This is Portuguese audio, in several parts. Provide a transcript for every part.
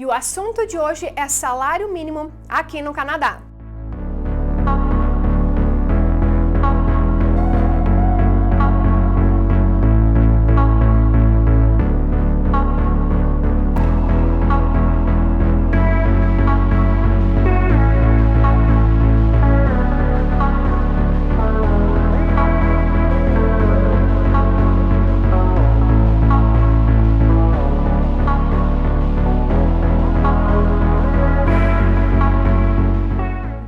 E o assunto de hoje é salário mínimo aqui no Canadá.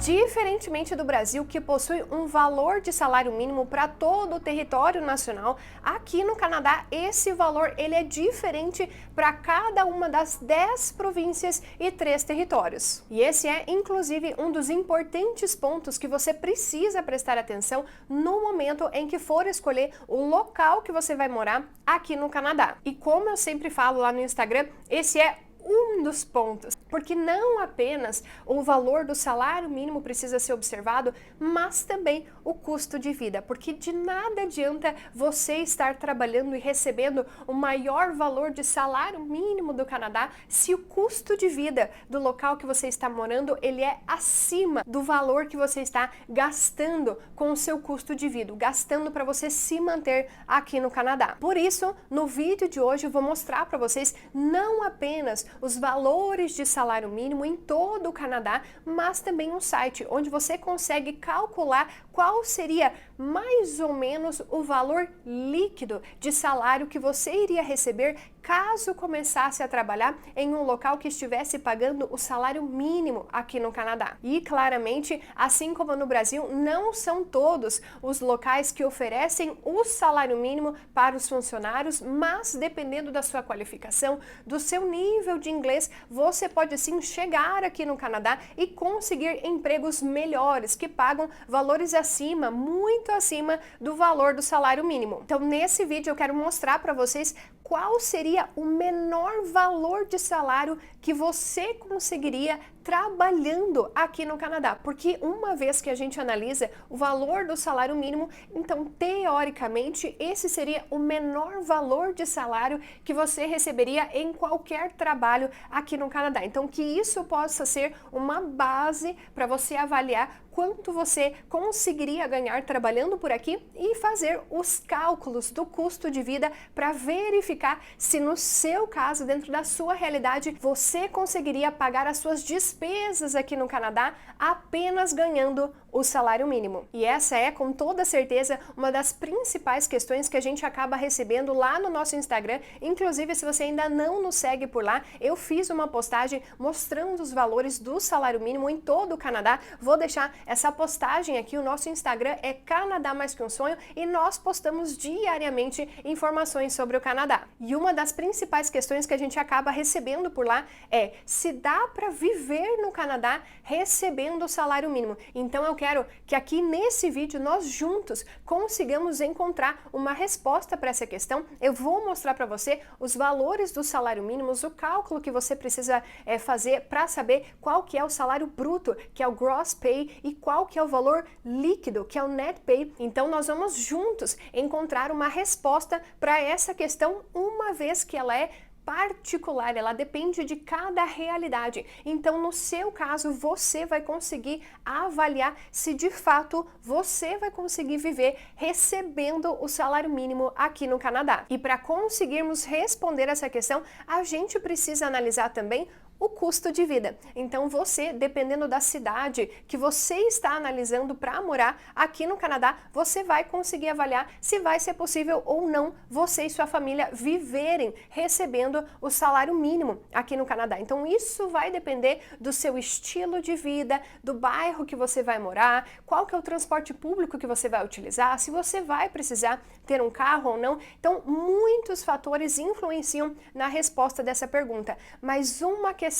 Diferentemente do Brasil, que possui um valor de salário mínimo para todo o território nacional, aqui no Canadá esse valor ele é diferente para cada uma das 10 províncias e 3 territórios. E esse é, inclusive, um dos importantes pontos que você precisa prestar atenção no momento em que for escolher o local que você vai morar aqui no Canadá. E como eu sempre falo lá no Instagram, esse é um dos pontos, porque não apenas o valor do salário mínimo precisa ser observado, mas também o custo de vida, porque de nada adianta você estar trabalhando e recebendo o maior valor de salário mínimo do Canadá se o custo de vida do local que você está morando ele é acima do valor que você está gastando com o seu custo de vida, gastando para você se manter aqui no Canadá. Por isso, no vídeo de hoje eu vou mostrar para vocês não apenas os valores de salário mínimo em todo o Canadá, mas também um site onde você consegue calcular qual seria mais ou menos o valor líquido de salário que você iria receber caso começasse a trabalhar em um local que estivesse pagando o salário mínimo aqui no Canadá. E claramente, assim como no Brasil, não são todos os locais que oferecem o salário mínimo para os funcionários, mas dependendo da sua qualificação, do seu nível de inglês, você pode sim chegar aqui no Canadá e conseguir empregos melhores, que pagam valores acima, muito acima do valor do salário mínimo. Então, nesse vídeo eu quero mostrar para vocês qual seria o menor valor de salário que você conseguiria trabalhando aqui no Canadá, porque uma vez que a gente analisa o valor do salário mínimo, então teoricamente esse seria o menor valor de salário que você receberia em qualquer trabalho aqui no Canadá. Então que isso possa ser uma base para você avaliar quanto você conseguiria ganhar trabalhando por aqui e fazer os cálculos do custo de vida para verificar se no seu caso, dentro da sua realidade, você conseguiria pagar as suas despesas aqui no Canadá apenas ganhando o salário mínimo. E essa é, com toda certeza, uma das principais questões que a gente acaba recebendo lá no nosso Instagram. Inclusive, se você ainda não nos segue por lá, eu fiz uma postagem mostrando os valores do salário mínimo em todo o Canadá. Vou deixar essa postagem aqui, o nosso Instagram é Canadá Mais Que Um Sonho e nós postamos diariamente informações sobre o Canadá. E uma das principais questões que a gente acaba recebendo por lá é se dá para viver no Canadá recebendo o salário mínimo. Então eu quero que aqui nesse vídeo nós juntos consigamos encontrar uma resposta para essa questão. Eu vou mostrar para você os valores do salário mínimo, o cálculo que você precisa fazer para saber qual que é o salário bruto, que é o gross pay, e qual que é o valor líquido, que é o net pay. Então nós vamos juntos encontrar uma resposta para essa questão, uma vez que ela é particular, ela depende de cada realidade. Então, no seu caso, você vai conseguir avaliar se de fato você vai conseguir viver recebendo o salário mínimo aqui no Canadá. E para conseguirmos responder essa questão, a gente precisa analisar também o custo de vida. Então você, dependendo da cidade que você está analisando para morar aqui no Canadá, você vai conseguir avaliar se vai ser possível ou não você e sua família viverem recebendo o salário mínimo aqui no Canadá. Então isso vai depender do seu estilo de vida, do bairro que você vai morar, qual que é o transporte público que você vai utilizar, se você vai precisar ter um carro ou não. Então muitos fatores influenciam na resposta dessa pergunta, mas uma questão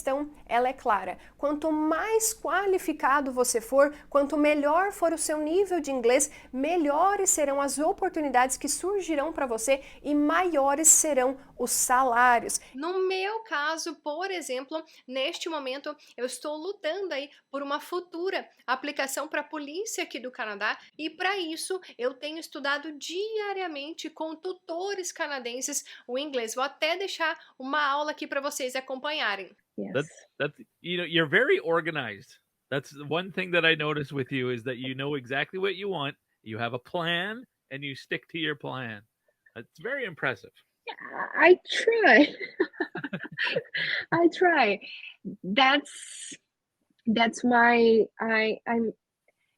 ela é clara. Quanto mais qualificado você for, quanto melhor for o seu nível de inglês, melhores serão as oportunidades que surgirão para você e maiores serão os salários. No meu caso, por exemplo, neste momento eu estou lutando aí por uma futura aplicação para a polícia aqui do Canadá e para isso eu tenho estudado diariamente com tutores canadenses o inglês. Vou até deixar uma aula aqui para vocês acompanharem. That Yes. that's you're very organized. That's the one thing that I notice with you is that you know exactly what you want, you have a plan, and you stick to your plan. It's very impressive. I try. I try. That's that's why I'm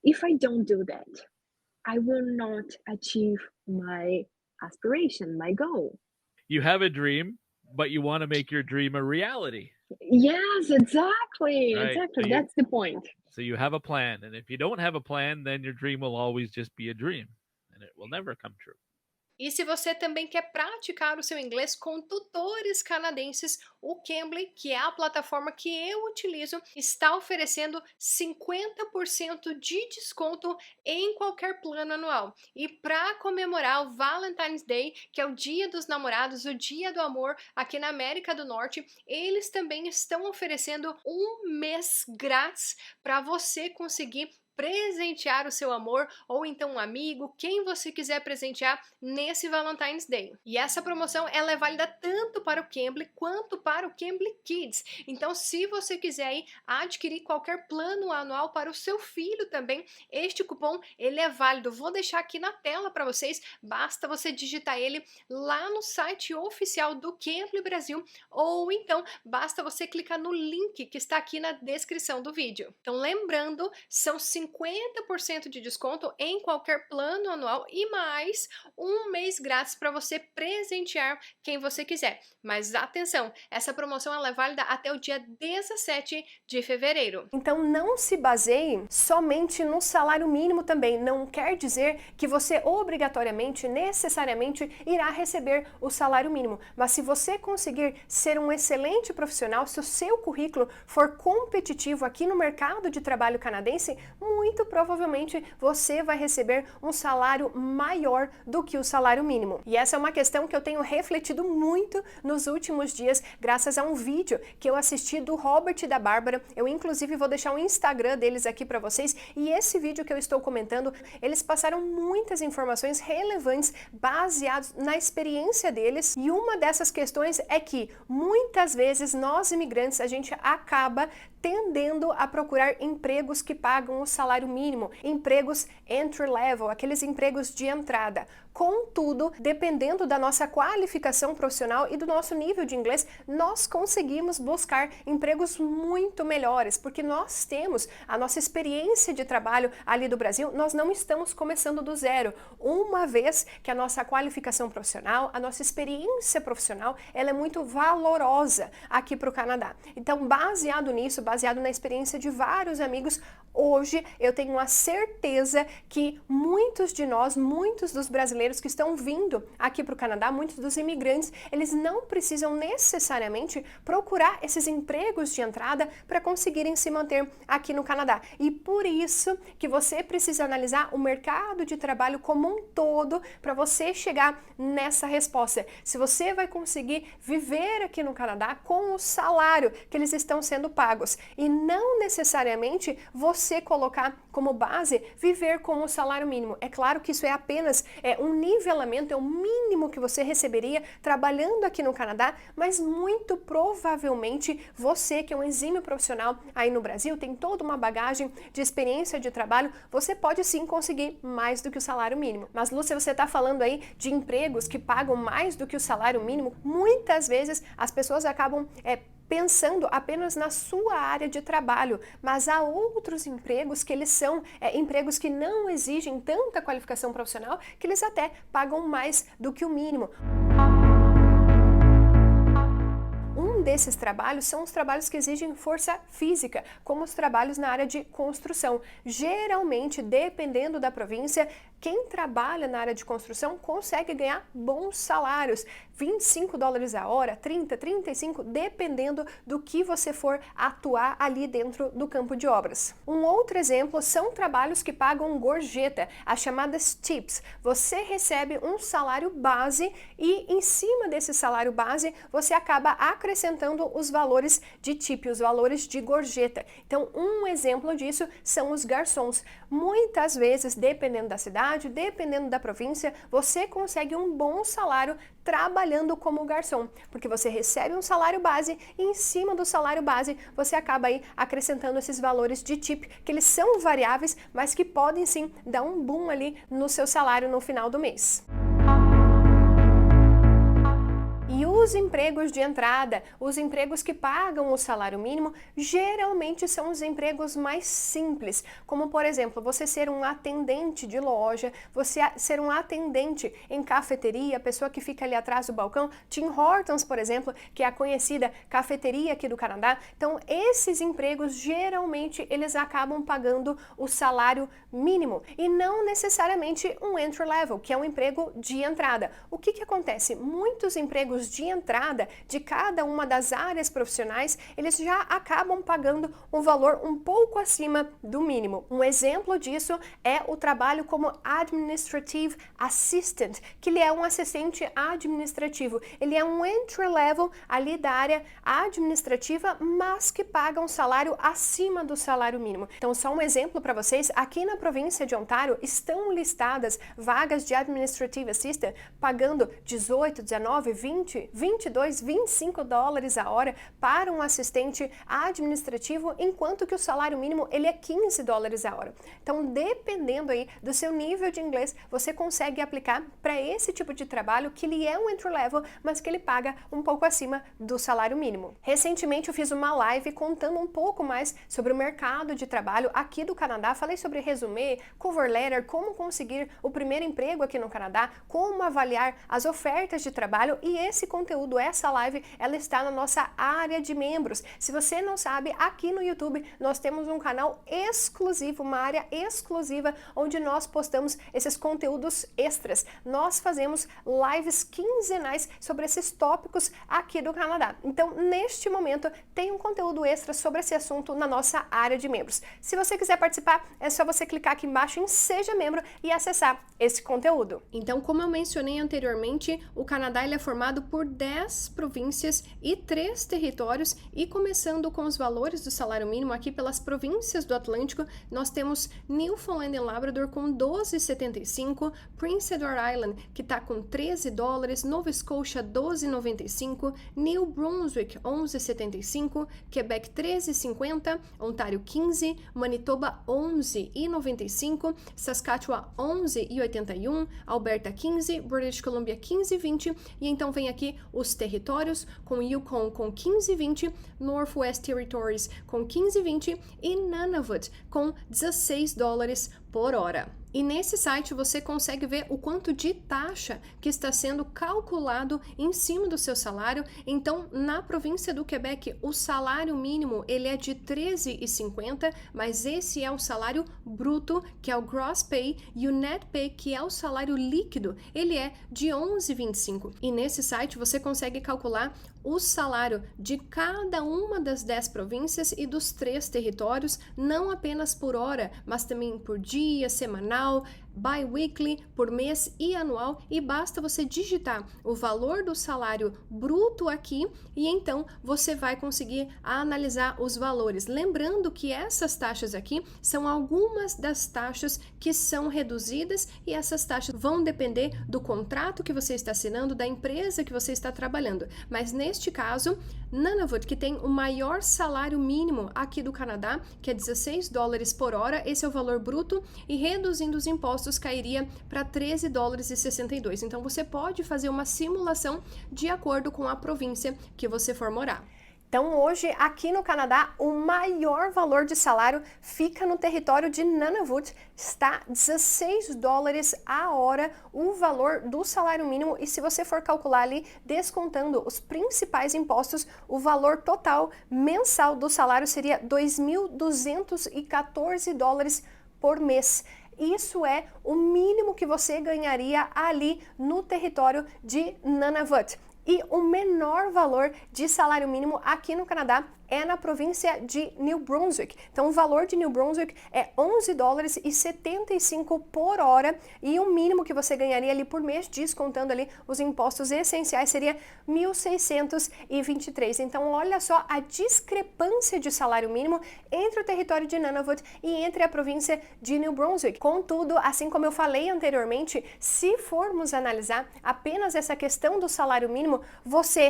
if I don't do that, I will not achieve my aspiration, my goal. You have a dream, but you wanna make your dream a reality, Yes, exactly. right? Exactly. That's the point. So you have a plan, and if you don't have a plan, then your dream will always just be a dream, and it will never come true. E se você também quer praticar o seu inglês com tutores canadenses, o Cambly, que é a plataforma que eu utilizo, está oferecendo 50% de desconto em qualquer plano anual. E para comemorar o Valentine's Day, que é o Dia dos Namorados, o Dia do Amor aqui na América do Norte, eles também estão oferecendo um mês grátis para você conseguir presentear o seu amor ou então um amigo, quem você quiser presentear nesse Valentine's Day. E essa promoção ela é válida tanto para o Cambly quanto para o Cambly Kids. Então, se você quiser aí adquirir qualquer plano anual para o seu filho também, este cupom ele é válido. Vou deixar aqui na tela para vocês. Basta você digitar ele lá no site oficial do Cambly Brasil ou então basta você clicar no link que está aqui na descrição do vídeo. Então, lembrando, são 50% de desconto em qualquer plano anual e mais um mês grátis para você presentear quem você quiser. Mas atenção, essa promoção ela é válida até o dia 17 de fevereiro. Então não se baseie somente no salário mínimo também. Não quer dizer que você obrigatoriamente, necessariamente irá receber o salário mínimo. Mas se você conseguir ser um excelente profissional, se o seu currículo for competitivo aqui no mercado de trabalho canadense, muito provavelmente você vai receber um salário maior do que o salário mínimo. E essa é uma questão que eu tenho refletido muito nos últimos dias, graças a um vídeo que eu assisti do Robert e da Bárbara. Eu inclusive vou deixar o Instagram deles aqui para vocês. E esse vídeo que eu estou comentando, eles passaram muitas informações relevantes baseadas na experiência deles. E uma dessas questões é que muitas vezes nós imigrantes a gente acaba tendendo a procurar empregos que pagam o salário mínimo, empregos entry level, aqueles empregos de entrada. Contudo, dependendo da nossa qualificação profissional e do nosso nível de inglês, nós conseguimos buscar empregos muito melhores, porque nós temos a nossa experiência de trabalho ali do Brasil, nós não estamos começando do zero. Uma vez que a nossa qualificação profissional, a nossa experiência profissional, ela é muito valorosa aqui para o Canadá. Então, baseado nisso, baseado na experiência de vários amigos, hoje eu tenho a certeza que muitos de nós, muitos dos brasileiros que estão vindo aqui para o Canadá, muitos dos imigrantes, eles não precisam necessariamente procurar esses empregos de entrada para conseguirem se manter aqui no Canadá. E por isso que você precisa analisar o mercado de trabalho como um todo para você chegar nessa resposta. Se você vai conseguir viver aqui no Canadá com o salário que eles estão sendo pagos e não necessariamente você colocar como base viver com o salário mínimo. É claro que isso é apenas um nivelamento, é o mínimo que você receberia trabalhando aqui no Canadá, mas muito provavelmente você que é um exímio profissional aí no Brasil, tem toda uma bagagem de experiência de trabalho, você pode sim conseguir mais do que o salário mínimo. Mas Lúcia, você está falando aí de empregos que pagam mais do que o salário mínimo, muitas vezes as pessoas acabam pensando apenas na sua área de trabalho, mas há outros empregos que eles são empregos que não exigem tanta qualificação profissional, que eles até pagam mais do que o mínimo. Um desses trabalhos são os trabalhos que exigem força física, como os trabalhos na área de construção. Geralmente, dependendo da província, quem trabalha na área de construção consegue ganhar bons salários, $25 a hora, 30, 35, dependendo do que você for atuar ali dentro do campo de obras. Um outro exemplo são trabalhos que pagam gorjeta, as chamadas tips. Você recebe um salário base e em cima desse salário base você acaba acrescentando os valores de tip, os valores de gorjeta. Então, um exemplo disso são os garçons. Muitas vezes, dependendo da cidade, cidade, dependendo da província, você consegue um bom salário trabalhando como garçom, porque você recebe um salário base e em cima do salário base você acaba aí acrescentando esses valores de tip, que eles são variáveis, mas que podem sim dar um boom ali no seu salário no final do mês. E os empregos de entrada, os empregos que pagam o salário mínimo, geralmente são os empregos mais simples, como por exemplo, você ser um atendente de loja, você ser um atendente em cafeteria, a pessoa que fica ali atrás do balcão, Tim Hortons, por exemplo, que é a conhecida cafeteria aqui do Canadá. Então, esses empregos, geralmente, eles acabam pagando o salário mínimo e não necessariamente um entry level, que é um emprego de entrada. O que acontece? Muitos empregos de entrada de cada uma das áreas profissionais, eles já acabam pagando um valor um pouco acima do mínimo. Um exemplo disso é o trabalho como Administrative Assistant, que ele é um assistente administrativo. Ele é um entry level ali da área administrativa, mas que paga um salário acima do salário mínimo. Então, só um exemplo para vocês, aqui na província de Ontário estão listadas vagas de Administrative Assistant pagando 18, 19, 20, 22, 25 dólares a hora para um assistente administrativo, enquanto que o salário mínimo ele é 15 dólares a hora. Então, dependendo aí do seu nível de inglês, você consegue aplicar para esse tipo de trabalho que ele é um entry level, mas que ele paga um pouco acima do salário mínimo. Recentemente eu fiz uma live contando um pouco mais sobre o mercado de trabalho aqui do Canadá. Falei sobre resumê, cover letter, como conseguir o primeiro emprego aqui no Canadá, como avaliar as ofertas de trabalho, e esse conteúdo, essa live, ela está na nossa área de membros. Se você não sabe, aqui no YouTube nós temos um canal exclusivo, uma área exclusiva, onde nós postamos esses conteúdos extras. Nós fazemos lives quinzenais sobre esses tópicos aqui do Canadá. Então, neste momento, tem um conteúdo extra sobre esse assunto na nossa área de membros. Se você quiser participar, é só você clicar aqui embaixo em Seja Membro e acessar esse conteúdo. Então, como eu mencionei anteriormente, o Canadá ele é formado por 10 províncias e 3 territórios, e começando com os valores do salário mínimo aqui pelas províncias do Atlântico, nós temos Newfoundland e Labrador com 12,75, Prince Edward Island que está com 13 dólares, Nova Scotia 12,95, New Brunswick 11,75, Quebec 13,50, Ontário 15, Manitoba 11,95, Saskatchewan 11,81, Alberta 15, British Columbia 15,20, e então vem aqui os territórios com Yukon com 15,20, Northwest Territories com 15,20 e Nunavut com 16 dólares por hora. E nesse site você consegue ver o quanto de taxa que está sendo calculado em cima do seu salário. Então, na província do Quebec, o salário mínimo ele é de 13,50, mas esse é o salário bruto, que é o gross pay, e o net pay, que é o salário líquido, ele é de 11,25. E nesse site você consegue calcular o salário de cada uma das 10 províncias e dos 3 territórios, não apenas por hora, mas também por dia, semanal, bi-weekly, por mês e anual, e basta você digitar o valor do salário bruto aqui e então você vai conseguir analisar os valores. Lembrando que essas taxas aqui são algumas das taxas que são reduzidas, e essas taxas vão depender do contrato que você está assinando, da empresa que você está trabalhando. Mas neste caso, Nunavut, que tem o maior salário mínimo aqui do Canadá, que é 16 dólares por hora, esse é o valor bruto, e reduzindo os impostos cairia para 13 dólares e 62. Então você pode fazer uma simulação de acordo com a província que você for morar. Então hoje, aqui no Canadá, o maior valor de salário fica no território de Nunavut, está 16 dólares a hora o valor do salário mínimo, e se você for calcular ali, descontando os principais impostos, o valor total mensal do salário seria 2.214 dólares por mês. Isso é o mínimo que você ganharia ali no território de Nunavut. E o menor valor de salário mínimo aqui no Canadá é na província de New Brunswick. Então o valor de New Brunswick é $11,75 por hora e o mínimo que você ganharia ali por mês, descontando ali os impostos essenciais, seria 1.623. Então olha só a discrepância de salário mínimo entre o território de Nunavut e entre a província de New Brunswick. Contudo, assim como eu falei anteriormente, se formos analisar apenas essa questão do salário mínimo,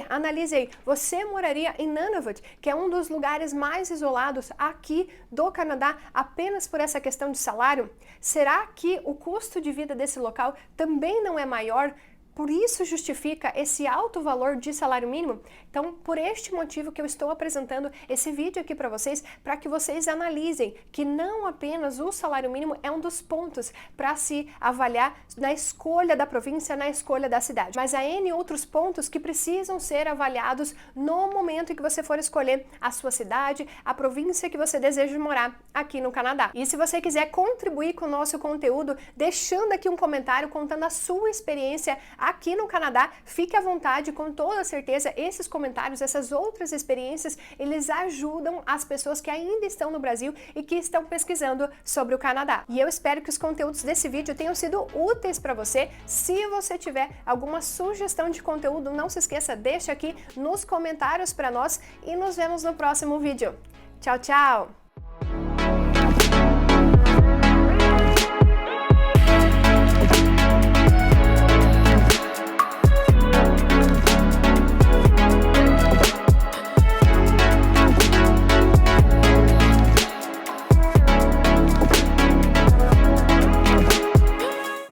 analise aí, você moraria em Nunavut, que é um dos lugares mais isolados aqui do Canadá, apenas por essa questão de salário? Será que o custo de vida desse local também não é maior? Por isso justifica esse alto valor de salário mínimo? Então, por este motivo que eu estou apresentando esse vídeo aqui para vocês vocês analisem que não apenas o salário mínimo é um dos pontos para se avaliar na escolha da província, na escolha da cidade, mas há N outros pontos que precisam ser avaliados no momento em que você for escolher a sua cidade, a província que você deseja morar aqui no Canadá. E se você quiser contribuir com o nosso conteúdo, deixando aqui um comentário contando a sua experiência aqui no Canadá, fique à vontade, com toda certeza esses comentários, essas outras experiências, eles ajudam as pessoas que ainda estão no Brasil e que estão pesquisando sobre o Canadá. E eu espero que os conteúdos desse vídeo tenham sido úteis para você. Se você tiver alguma sugestão de conteúdo, não se esqueça, deixa aqui nos comentários para nós e nos vemos no próximo vídeo. Tchau, tchau!